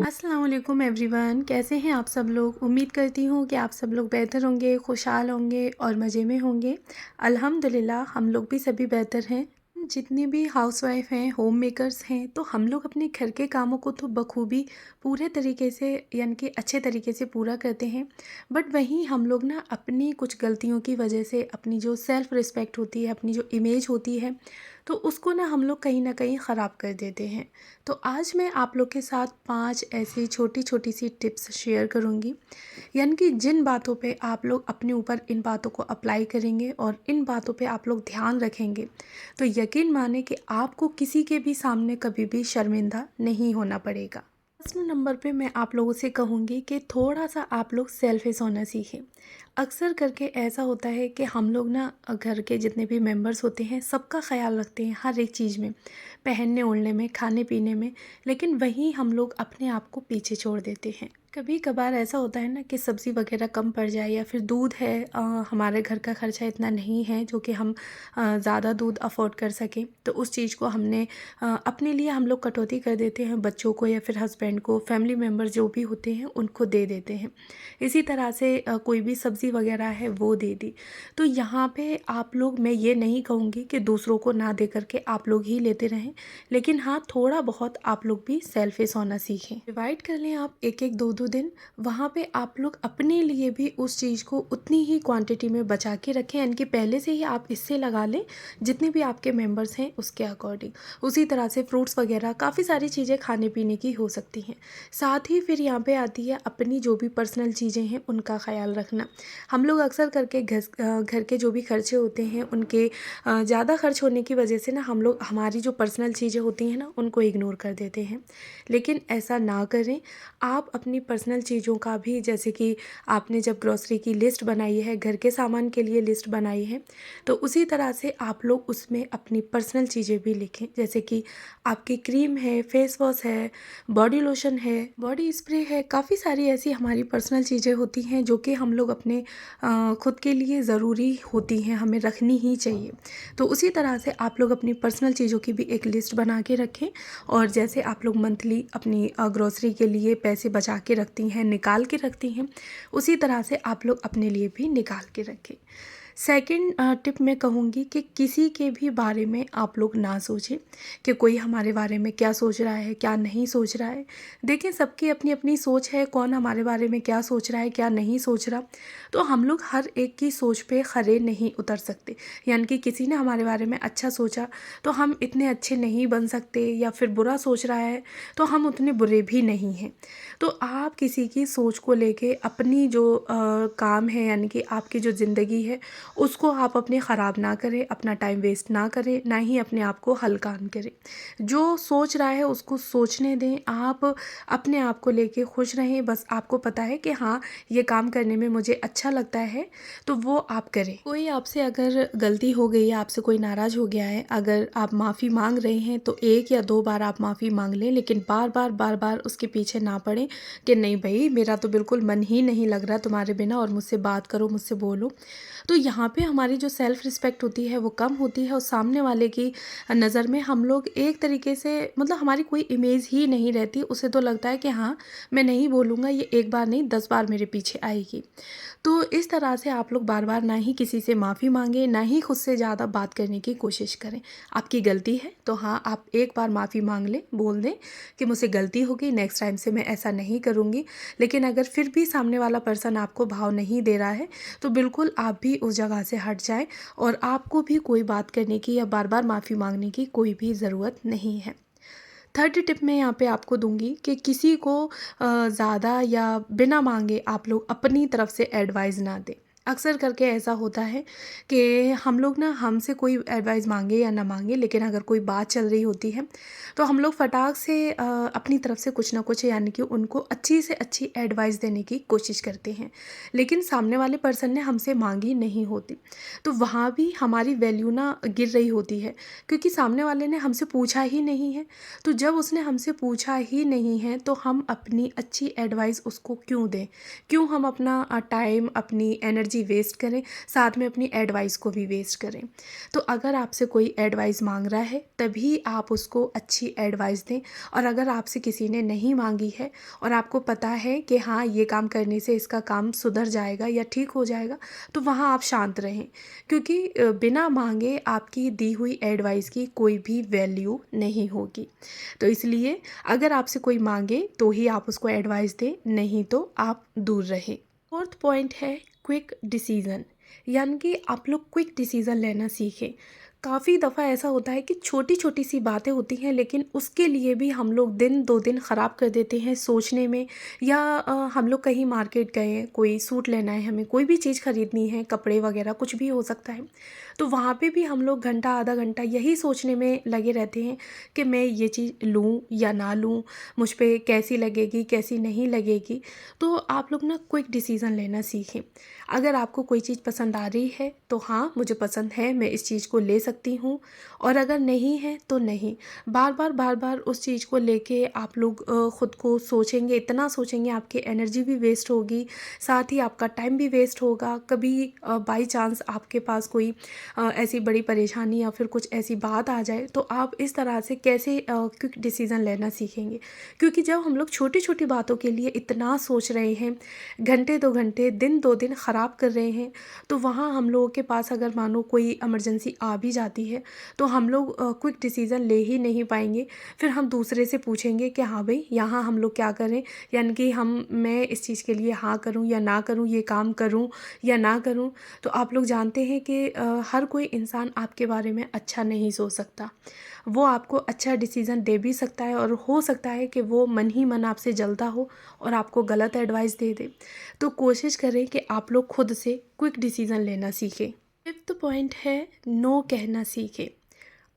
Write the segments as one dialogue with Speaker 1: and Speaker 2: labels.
Speaker 1: अस्सलाम वालेकुम एवरीवन, कैसे हैं आप सब लोग। उम्मीद करती हूँ कि आप सब लोग बेहतर होंगे, खुशहाल होंगे और मज़े में होंगे। अल्हम्दुलिल्लाह हम लोग भी सभी बेहतर हैं। जितनी भी हाउसवाइफ हैं, होम मेकर्स हैं, तो हम लोग अपने घर के कामों को तो बखूबी पूरे तरीके से यानी कि अच्छे तरीके से पूरा करते हैं। बट वहीं हम लोग ना अपनी कुछ गलतियों की वजह से अपनी जो सेल्फ़ रिस्पेक्ट होती है, अपनी जो इमेज होती है, तो उसको ना हम लोग कहीं न कहीं ख़राब कर देते हैं। तो आज मैं आप लोग के साथ 5 ऐसी छोटी-छोटी सी टिप्स शेयर करूँगी, यानी कि जिन बातों पे आप लोग अपने ऊपर इन बातों को अप्लाई करेंगे और इन बातों पे आप लोग ध्यान रखेंगे, तो यकीन माने कि आपको किसी के भी सामने कभी भी शर्मिंदा नहीं होना पड़ेगा। फर्स्ट नंबर पे मैं आप लोगों से कहूँगी कि थोड़ा-सा आप लोग सेल्फ़िश होना सीखें। अक्सर करके ऐसा होता है कि हम लोग ना घर के जितने भी मेंबर्स होते हैं, सबका ख़्याल रखते हैं हर एक चीज़ में, पहनने-ओढ़ने में, खाने-पीने में, लेकिन वहीं हम लोग अपने आप को पीछे छोड़ देते हैं। कभी कभार ऐसा होता है ना कि सब्ज़ी वग़ैरह कम पड़ जाए या फिर दूध है, हमारे घर का ख़र्चा इतना नहीं है जो कि हम ज़्यादा दूध अफ़ोर्ड कर सकें, तो उस चीज़ को हमने अपने लिए हम लोग कटौती कर देते हैं, बच्चों को या फिर हस्बैंड को, फैमिली मेम्बर जो भी होते हैं उनको दे देते हैं। इसी तरह से कोई भी सब्ज़ी वग़ैरह है वो दे दी। तो यहाँ पे आप लोग, मैं ये नहीं कहूँगी कि दूसरों को ना दे कर के आप लोग ही लेते रहें, लेकिन हाँ, थोड़ा बहुत आप लोग भी सेल्फ़िश होना सीखें। डिवाइड कर लें आप 1-1, 2-2 दिन, वहाँ पे आप लोग अपने लिए भी उस चीज़ को उतनी ही क्वांटिटी में बचा के रखें, यानी कि पहले से ही आप इससे लगा लें जितने भी आपके मेंबर्स हैं उसके अकॉर्डिंग। उसी तरह से फ्रूट्स वग़ैरह काफ़ी सारी चीज़ें खाने-पीने की हो सकती हैं। साथ ही फिर यहाँ पे आती है अपनी जो भी पर्सनल चीज़ें हैं उनका ख़्याल रखना। हम लोग अक्सर करके घर के जो भी खर्चे होते हैं उनके ज़्यादा खर्च होने की वजह से ना हम लोग हमारी जो पर्सनल चीज़ें होती हैं ना उनको इग्नोर कर देते हैं। लेकिन ऐसा ना करें। आप अपनी पर्सनल चीज़ों का भी, जैसे कि आपने जब ग्रॉसरी की लिस्ट बनाई है, घर के सामान के लिए लिस्ट बनाई है, तो उसी तरह से आप लोग उसमें अपनी पर्सनल चीज़ें भी लिखें। जैसे कि आपकी क्रीम है, फेस वॉश है, बॉडी लोशन है, बॉडी स्प्रे है, काफ़ी सारी ऐसी हमारी पर्सनल चीज़ें होती हैं जो कि हम लोग अपने खुद के लिए ज़रूरी होती हैं, हमें रखनी ही चाहिए। तो उसी तरह से आप लोग अपनी पर्सनल चीज़ों की भी एक लिस्ट बना के रखें। और जैसे आप लोग मंथली अपनी ग्रॉसरी के लिए पैसे बचा के रखती हैं, निकाल के रखती हैं, उसी तरह से आप लोग अपने लिए भी निकाल के रखें। सेकंड टिप मैं कहूँगी कि किसी के भी बारे में आप लोग ना सोचें कि कोई हमारे बारे में क्या सोच रहा है, क्या नहीं सोच रहा है। देखिए, सबकी अपनी अपनी सोच है, कौन हमारे बारे में क्या सोच रहा है, क्या नहीं सोच रहा। तो हम लोग हर एक की सोच पे खरे नहीं उतर सकते। यानी कि किसी ने हमारे बारे में अच्छा सोचा तो हम इतने अच्छे नहीं बन सकते, या फिर बुरा सोच रहा है तो हम उतने बुरे भी नहीं हैं। तो आप किसी की सोच को लेके अपनी जो काम है, यानी कि आपकी जो ज़िंदगी है, उसको आप अपने ख़राब ना करें, अपना टाइम वेस्ट ना करें, ना ही अपने आप को हल्कान करें। जो सोच रहा है उसको सोचने दें, आप अपने आप को लेके खुश रहें। बस आपको पता है कि हाँ, ये काम करने में मुझे अच्छा लगता है, तो वो आप करें। कोई आपसे अगर गलती हो गई है, आपसे कोई नाराज़ हो गया है, अगर आप माफ़ी मांग रहे हैं तो 1 या 2 बार आप माफ़ी मांग लें, लेकिन बार-बार उसके पीछे ना पड़ें कि नहीं भई, मेरा तो बिल्कुल मन ही नहीं लग रहा तुम्हारे बिना, और मुझसे बात करो, मुझसे बोलो। तो यहाँ पे हमारी जो सेल्फ़ रिस्पेक्ट होती है वो कम होती है, और सामने वाले की नज़र में हम लोग एक तरीके से, मतलब हमारी कोई इमेज ही नहीं रहती। उसे तो लगता है कि हाँ, मैं नहीं बोलूँगा, ये 1 बार नहीं 10 बार मेरे पीछे आएगी। तो इस तरह से आप लोग बार-बार ना ही किसी से माफ़ी माँगे, ना ही खुद से ज़्यादा बात करने की कोशिश करें। आपकी गलती है तो हाँ, आप 1 बार माफ़ी माँग लें, बोल दें कि मुझसे गलती हो गई, नेक्स्ट टाइम से मैं ऐसा नहीं करूँगी। लेकिन अगर फिर भी सामने वाला पर्सन आपको भाव नहीं दे रहा है, तो बिल्कुल आप भी उस जगह से हट जाएँ, और आपको भी कोई बात करने की या बार-बार माफ़ी माँगने की कोई भी ज़रूरत नहीं है। थर्ड टिप मैं यहाँ पे आपको दूँगी कि किसी को ज़्यादा या बिना माँगे आप लोग अपनी तरफ से एडवाइस ना दें। अक्सर करके ऐसा होता है कि हम लोग ना, हमसे कोई एडवाइस माँगे या ना माँगे, लेकिन अगर कोई बात चल रही होती है तो हम लोग फटाक से अपनी तरफ से कुछ ना कुछ, यानी कि उनको अच्छी से अच्छी एडवाइस देने की कोशिश करते हैं, लेकिन सामने वाले पर्सन ने हमसे माँगी नहीं होती। तो वहाँ भी हमारी वैल्यू ना गिर रही होती है, क्योंकि सामने वाले ने हमसे पूछा ही नहीं है। तो जब उसने हमसे पूछा ही नहीं है तो हम अपनी अच्छी एडवाइस उसको क्यों दें? क्यों हम अपना टाइम, अपनी एनर्जी एनर्जी वेस्ट करें, साथ में अपनी एडवाइस को भी वेस्ट करें। तो अगर आपसे कोई एडवाइस मांग रहा है तभी आप उसको अच्छी एडवाइस दें, और अगर आपसे किसी ने नहीं मांगी है और आपको पता है कि हाँ ये काम करने से इसका काम सुधर जाएगा या ठीक हो जाएगा, तो वहाँ आप शांत रहें, क्योंकि बिना मांगे आपकी दी हुई एडवाइस की कोई भी वैल्यू नहीं होगी। तो इसलिए अगर आपसे कोई मांगे तो ही आप उसको एडवाइस दें, नहीं तो आप दूर रहें। फोर्थ पॉइंट है क्विक डिसीज़न, यानी कि आप लोग क्विक डिसीज़न लेना सीखें। काफ़ी दफ़ा ऐसा होता है कि छोटी छोटी सी बातें होती हैं, लेकिन उसके लिए भी हम लोग दिन 2 दिन ख़राब कर देते हैं सोचने में, या हम लोग कहीं मार्केट गए, कोई सूट लेना है, हमें कोई भी चीज़ ख़रीदनी है, कपड़े वगैरह कुछ भी हो सकता है, तो वहाँ पे भी हम लोग घंटा आधा घंटा यही सोचने में लगे रहते हैं कि मैं ये चीज़ लूँ या ना लूँ, मुझ पे कैसी लगेगी कैसी नहीं लगेगी। तो आप लोग ना क्विक डिसीज़न लेना सीखें। अगर आपको कोई चीज़ पसंद आ रही है तो हाँ मुझे पसंद है, मैं इस चीज़ को ले सकती हूँ, और अगर नहीं है तो नहीं। बार बार उस चीज़ को लेके आप लोग ख़ुद को सोचेंगे, इतना सोचेंगे, आपकी एनर्जी भी वेस्ट होगी, साथ ही आपका टाइम भी वेस्ट होगा। कभी बाई चांस आपके पास कोई ऐसी बड़ी परेशानी या फिर कुछ ऐसी बात आ जाए तो आप इस तरह से कैसे क्विक डिसीज़न लेना सीखेंगे। क्योंकि जब हम लोग छोटी छोटी बातों के लिए इतना सोच रहे हैं, घंटे 2 घंटे, दिन 2 दिन ख़राब कर रहे हैं, तो वहाँ हम लोगों के पास अगर मानो कोई इमरजेंसी आ भी जाती है तो हम लोग क्विक डिसीज़न ले ही नहीं पाएंगे। फिर हम दूसरे से पूछेंगे कि हाँ भाई यहाँ हम लोग क्या करें, यानी कि मैं इस चीज़ के लिए हाँ करूँ या ना करूँ, ये काम करूँ या ना करूँ। तो आप लोग जानते हैं कि हर कोई इंसान आपके बारे में अच्छा नहीं सोच सकता। वो आपको अच्छा डिसीज़न दे भी सकता है, और हो सकता है कि वो मन ही मन आपसे जलता हो और आपको गलत एडवाइस दे दे। तो कोशिश करें कि आप लोग खुद से क्विक डिसीज़न लेना सीखें। फिफ्थ पॉइंट है नो कहना सीखें।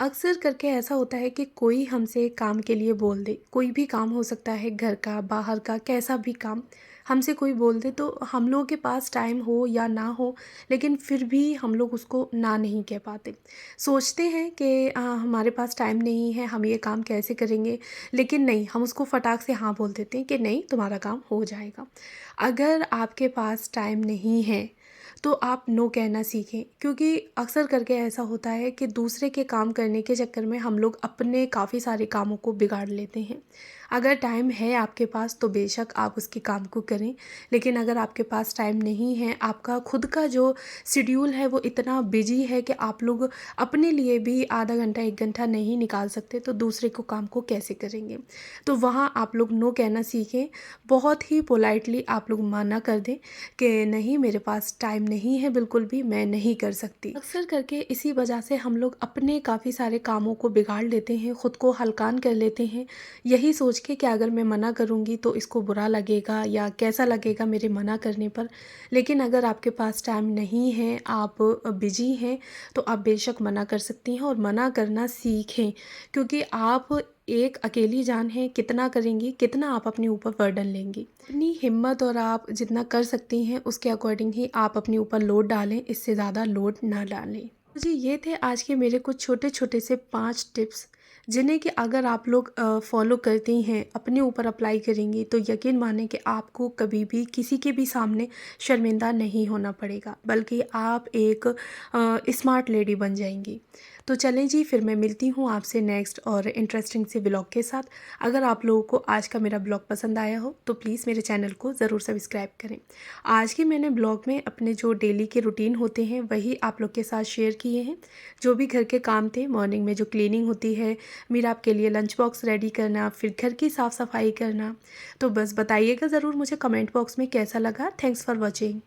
Speaker 1: अक्सर करके ऐसा होता है कि कोई हमसे काम के लिए बोल दे, कोई भी काम हो सकता है, घर का, बाहर का, कैसा भी काम हमसे कोई बोल दे, तो हम लोगों के पास टाइम हो या ना हो, लेकिन फिर भी हम लोग उसको ना नहीं कह पाते। सोचते हैं कि हमारे पास टाइम नहीं है, हम ये काम कैसे करेंगे, लेकिन नहीं, हम उसको फटाक से हाँ बोल देते हैं कि नहीं तुम्हारा काम हो जाएगा। अगर आपके पास टाइम नहीं है तो आप नो कहना सीखें, क्योंकि अक्सर करके ऐसा होता है कि दूसरे के काम करने के चक्कर में हम लोग अपने काफ़ी सारे कामों को बिगाड़ लेते हैं। अगर टाइम है आपके पास तो बेशक आप उसके काम को करें, लेकिन अगर आपके पास टाइम नहीं है, आपका खुद का जो शेड्यूल है वो इतना बिजी है कि आप लोग अपने लिए भी आधा घंटा 1 घंटा नहीं निकाल सकते, तो दूसरे को काम को कैसे करेंगे। तो वहाँ आप लोग नो कहना सीखें। बहुत ही पोलाइटली आप लोग मना कर दें कि नहीं मेरे पास टाइम नहीं है, बिल्कुल भी मैं नहीं कर सकती। अक्सर करके इसी वजह से हम लोग अपने काफ़ी सारे कामों को बिगाड़ लेते हैं, ख़ुद को हल्कान कर लेते हैं, यही सोच के कि अगर मैं मना करूँगी तो इसको बुरा लगेगा या कैसा लगेगा मेरे मना करने पर। लेकिन अगर आपके पास टाइम नहीं है, आप बिजी हैं, तो आप बेशक मना कर सकती हैं, और मना करना सीखें, क्योंकि आप एक अकेली जान है, कितना करेंगी, कितना आप अपने ऊपर बर्डन लेंगी। अपनी हिम्मत और आप जितना कर सकती हैं उसके अकॉर्डिंग ही आप अपने ऊपर लोड डालें, इससे ज़्यादा लोड ना डालें। तो जी ये थे आज के मेरे कुछ छोटे छोटे से 5 टिप्स, जिन्हें कि अगर आप लोग फॉलो करती हैं, अपने ऊपर अप्लाई करेंगी, तो यकीन माने कि आपको कभी भी किसी के भी सामने शर्मिंदा नहीं होना पड़ेगा, बल्कि आप एक स्मार्ट लेडी बन जाएंगी। तो चलें जी, फिर मैं मिलती हूँ आपसे नेक्स्ट और इंटरेस्टिंग से ब्लॉग के साथ। अगर आप लोगों को आज का मेरा ब्लॉग पसंद आया हो तो प्लीज़ मेरे चैनल को ज़रूर सब्सक्राइब करें। आज के मैंने ब्लॉग में अपने जो डेली के रूटीन होते हैं वही आप लोग के साथ शेयर किए हैं। जो भी घर के काम थे, मॉर्निंग में जो क्लीनिंग होती है, मेरा आपके लिए लंच बॉक्स रेडी करना, फिर घर की साफ़ सफाई करना, तो बस बताइएगा ज़रूर मुझे कमेंट बॉक्स में कैसा लगा। Thanks for watching.